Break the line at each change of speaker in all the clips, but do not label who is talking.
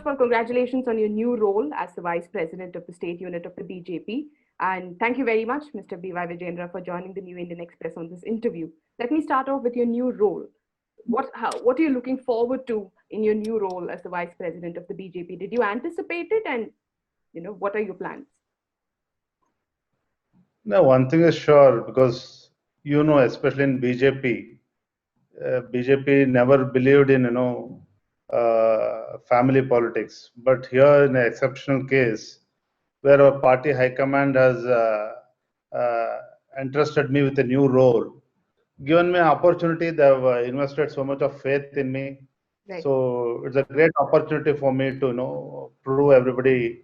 all, congratulations on your new role as the Vice President of the State Unit of the BJP. And thank you very much, Mr. B.Y. Vijayendra, for joining the New Indian Express on this interview. Let me start off with your new role. What are you looking forward to in your new role as the Vice President of the BJP? Did you anticipate it? And, what are your plans?
No, one thing is sure, because, especially in BJP, BJP never believed in, family politics. But here, in an exceptional case, where a party high command has entrusted me with a new role, given me an opportunity, they have invested so much of faith in me. Right. So it's a great opportunity for me to, prove everybody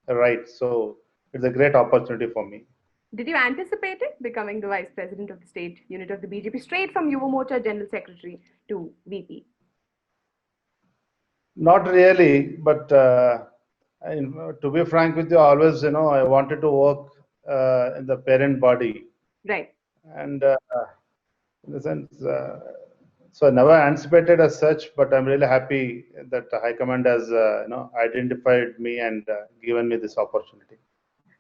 right. So it's a great opportunity for me.
Did you anticipate it, becoming the Vice President of the State Unit of the BJP, straight from Yuva Morcha General Secretary to VP?
Not really, but to be frank with you, always, I wanted to work in the parent body.
Right.
And in the sense, so I never anticipated as such, but I'm really happy that the High Command has, identified me and given me this opportunity.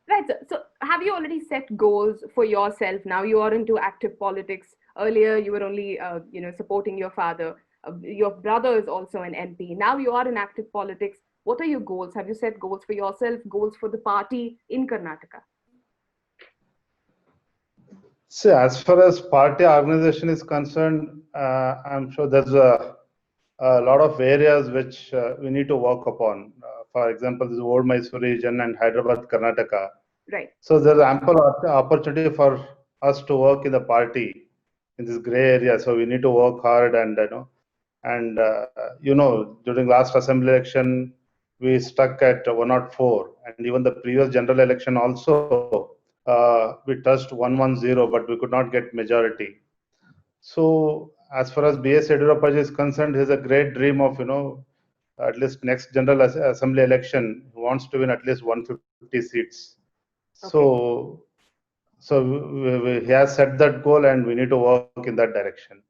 Right. So have you already set goals for yourself? Now you are into active politics. Earlier, you were only, supporting your father. Your brother is also an MP. Now you are in active politics. What are your goals? Have you set goals for yourself, goals for the party in Karnataka?
See, as far as party organization is concerned, I'm sure there's a lot of areas which we need to work upon. For example, this Old Mysore region and Hyderabad, Karnataka.
Right.
So there's ample opportunity for us to work in the party in this gray area. So we need to work hard, and during last assembly election, we stuck at 104, and even the previous general election also, we touched 110, but we could not get majority. So as far as B.S. Yediyurappa is concerned, he has a great dream of, at least next general assembly election, he wants to win at least 150 seats. Okay. So he has set that goal, and we need to work in that direction.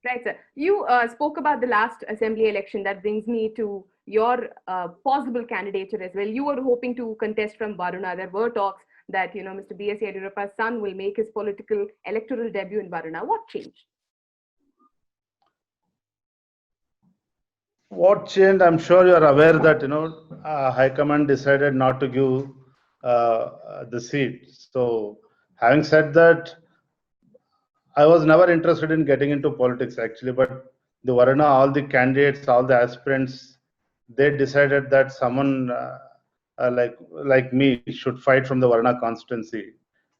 Right, sir. You spoke about the last assembly election. That brings me to your possible candidature as well. You were hoping to contest from Varuna. There were talks that, Mr. B.S. Yediyurappa's son will make his political electoral debut in Varuna. What changed?
What changed? I'm sure you are aware that, High Command decided not to give the seat. So having said that, I was never interested in getting into politics actually, but the Varuna, all the candidates, all the aspirants, they decided that someone like me should fight from the Varuna constituency.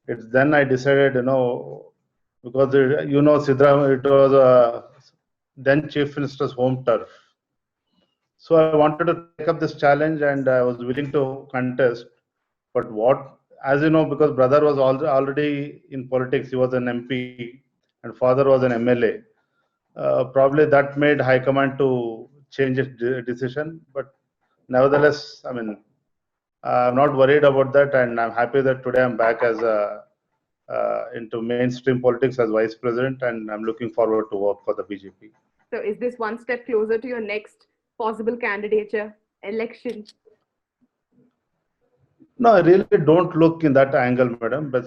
It's then I decided, because Siddaramaiah, it was then Chief Minister's home turf. So I wanted to take up this challenge, and I was willing to contest. But as you know, because brother was already in politics, he was an MP, and father was an MLA. Probably that made High Command to change its decision. But nevertheless, I mean, I'm not worried about that, and I'm happy that today I'm back as into mainstream politics as Vice President, and I'm looking forward to work for the BJP.
So is this one step closer to your next possible candidature election?
No, I really don't look in that angle, madam. But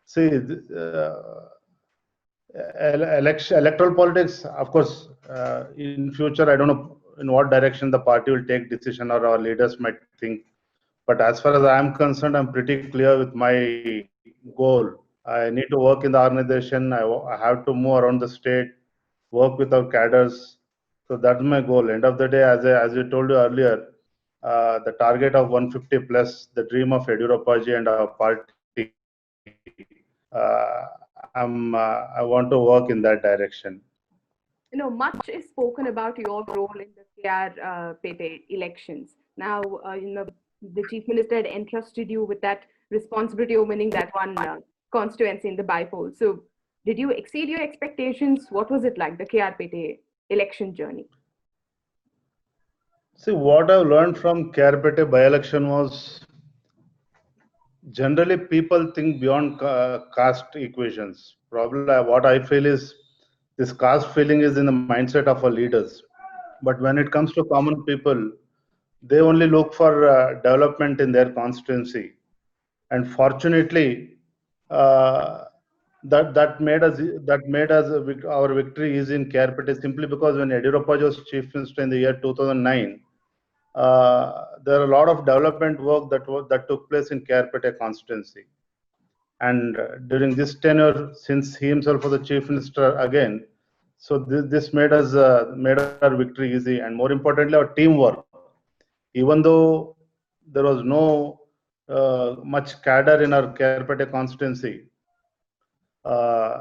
see, electoral politics, of course, in future, I don't know in what direction the party will take decision or our leaders might think. But as far as I am concerned, I'm pretty clear with my goal. I need to work in the organization. I have to move around the state, work with our cadres. So that's my goal. End of the day, as I told you earlier, the target of 150 plus, the dream of Yediyurappa and our party, I want to work in that direction.
Much is spoken about your role in the KR Pete elections. Now, the Chief Minister had entrusted you with that responsibility of winning that one constituency in the bypoll. So, did you exceed your expectations? What was it like, the KR Pete election journey?
See, what I've learned from KR Pete by-election was, generally people think beyond caste equations. Probably what I feel is this caste feeling is in the mindset of our leaders. But when it comes to common people, they only look for development in their constituency. And fortunately, uh, that made us our victory is in Kerpete simply because when Yediyurappa was chief minister in the year 2009, there are a lot of development work that took place in Kerpete constituency. And during this tenure, since he himself was the chief minister again, so this made our victory easy, and more importantly, our teamwork. Even though there was no much cadre in our Kerpete constituency, uh,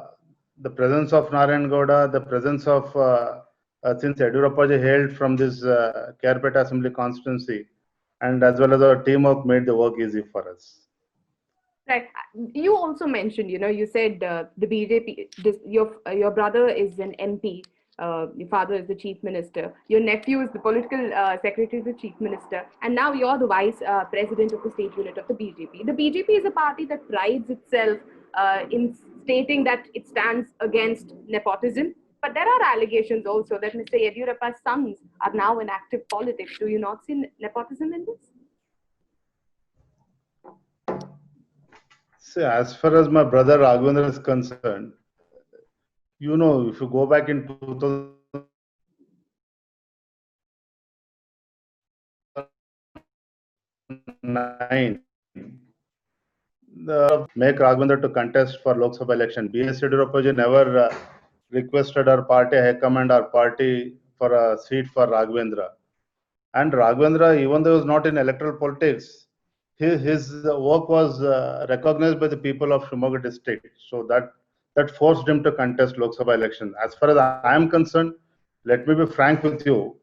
the presence of Narayan Gowda, the presence of since Yediyurappa hailed from this Kerpete Assembly constituency, and as well as our teamwork made the work easy for us.
Right. You also mentioned, you said the BJP, your brother is an MP, your father is the chief minister, your nephew is the political secretary to the chief minister, and now you're the vice president of the state unit of the BJP. The BJP is a party that prides itself in stating that it stands against nepotism. But there are allegations also that Mr. Yediyurappa's sons are now in active politics. Do you not see nepotism in this?
See, as far as my brother Raghavendra is concerned, if you go back in 2009, make Raghavendra to contest for Lok Sabha election. B.S. Yediyurappa never requested our party high command, our party for a seat for Raghavendra. And Raghavendra, even though he was not in electoral politics, his work was recognized by the people of Shimoga district. So that forced him to contest Lok Sabha election. As far as I am concerned, let me be frank with you.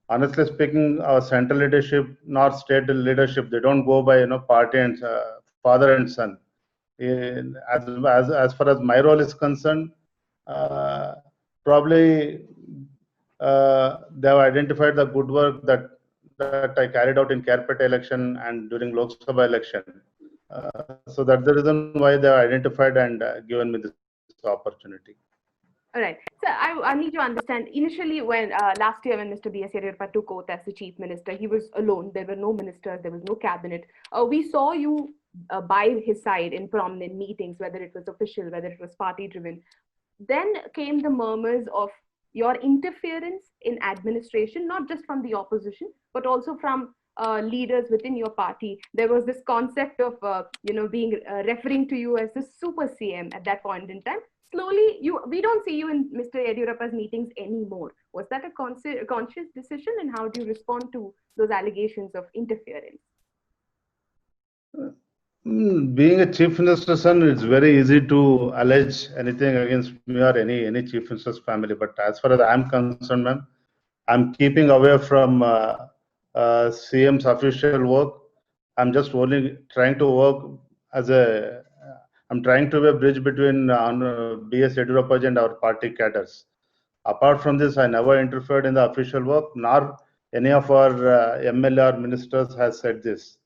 Honestly speaking, our central leadership nor state leadership, they don't go by party and father and son. As far as my role is concerned, probably they have identified the good work that I carried out in Kerpete election and during Lok Sabha election. So that's the reason why they have identified and given me this opportunity.
All right. So I need to understand, initially when last year when Mr. B.S. Yediyurappa took oath as the chief minister, he was alone. There were no ministers, there was no cabinet. We saw you by his side in prominent meetings, whether it was official, whether it was party driven. Then came the murmurs of your interference in administration, not just from the opposition, but also from leaders within your party. There was this concept of, being referring to you as the super CM at that point in time. Slowly, we don't see you in Mr. Yediyurappa's meetings anymore. Was that a conscious decision, and how do you respond to those allegations of interference?
Being a chief minister's son, it's very easy to allege anything against me or any chief minister's family. But as far as I'm concerned, ma'am, I'm keeping away from CM's official work. I'm just only trying to work I'm trying to be a bridge between B.S. Yediyurappa and our party cadres. Apart from this, I never interfered in the official work, nor any of our MLA or ministers has said this.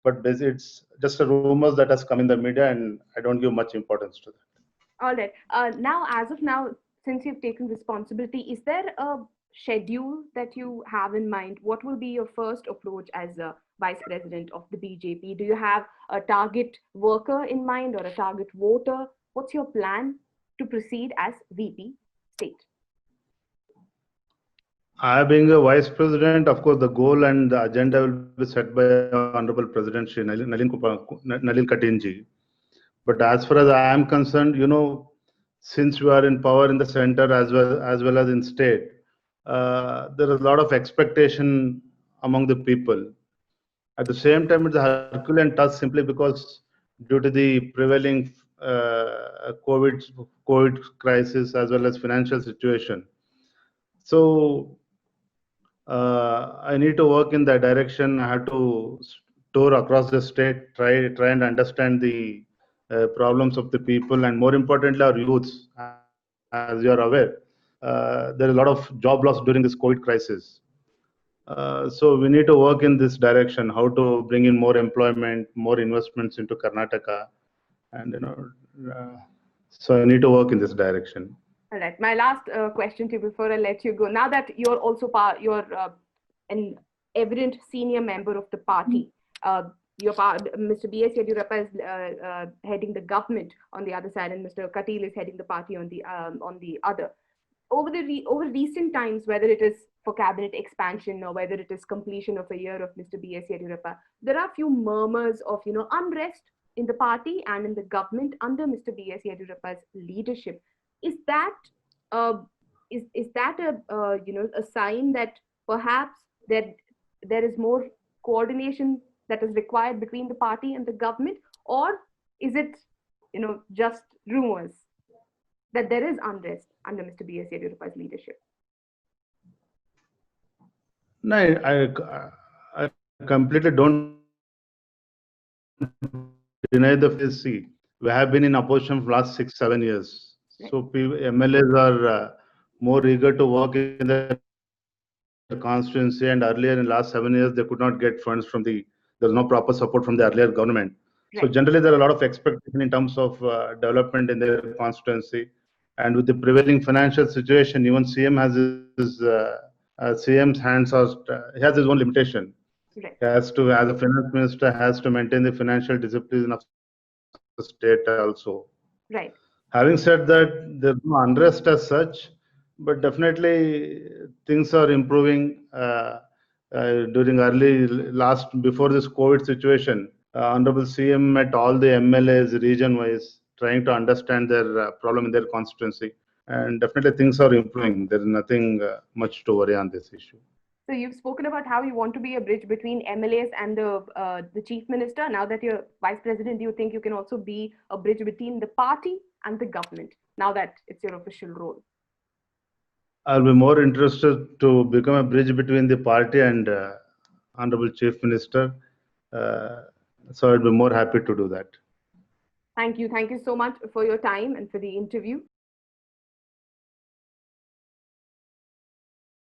But it's just a rumors that has come in the media, and I don't give much importance to that.
All right. Now, as of now, since you've taken responsibility, is there a schedule that you have in mind? What will be your first approach as a vice president of the BJP? Do you have a target worker in mind or a target voter? What's your plan to proceed as VP state?
I being a vice president, of course, the goal and the agenda will be set by Honorable President Shri Nalin Katinji. But as far as I am concerned, since we are in power in the center as well as in state, there is a lot of expectation among the people. At the same time, it's a Herculean task simply because due to the prevailing COVID crisis as well as financial situation. So I need to work in that direction. I have to tour across the state, try and understand the problems of the people, and more importantly, our youths. As you are aware, there is a lot of job loss during this COVID crisis. So we need to work in this direction, how to bring in more employment, more investments into Karnataka, and so I need to work in this direction.
All right. My last question to you before I let you go. Now that you're also evident senior member of the party. Mr. B.S. Yediyurappa is heading the government on the other side, and Mr. Katil is heading the party on the other. Over recent times, whether it is for cabinet expansion or whether it is completion of a year of Mr. B.S. Yediyurappa, there are few murmurs of unrest in the party and in the government under Mr. B.S. Yediyurappa's leadership. Is that a sign that perhaps that there is more coordination that is required between the party and the government, or is it just rumors that there is unrest under Mr. B.S. Yediyurappa's leadership?
No, I completely don't deny the FSC. We have been in opposition for the last 6-7 years.
Right.
So MLAs are more eager to work in the constituency, and earlier in the last 7 years, they could not get funds from there's no proper support from the earlier government. Right. So generally, there are a lot of expectation in terms of development in their constituency. And with the prevailing financial situation, even CM has his CM's hands are he has his own limitation.
Right.
He has to, as a finance minister, has to maintain the financial discipline of the state also.
Right.
Having said that, there's no unrest as such, but definitely things are improving. During before this COVID situation, Honorable CM met all the MLAs region-wise, trying to understand their problem in their constituency. And definitely things are improving. There is nothing much to worry on this issue.
So you've spoken about how you want to be a bridge between MLAs and the chief minister. Now that you're vice president, do you think you can also be a bridge between the party and the government, now that it's your official role?
I'll be more interested to become a bridge between the party and Honorable Chief Minister. So I'd be more happy to do that.
Thank you. Thank you so much for your time and for the interview.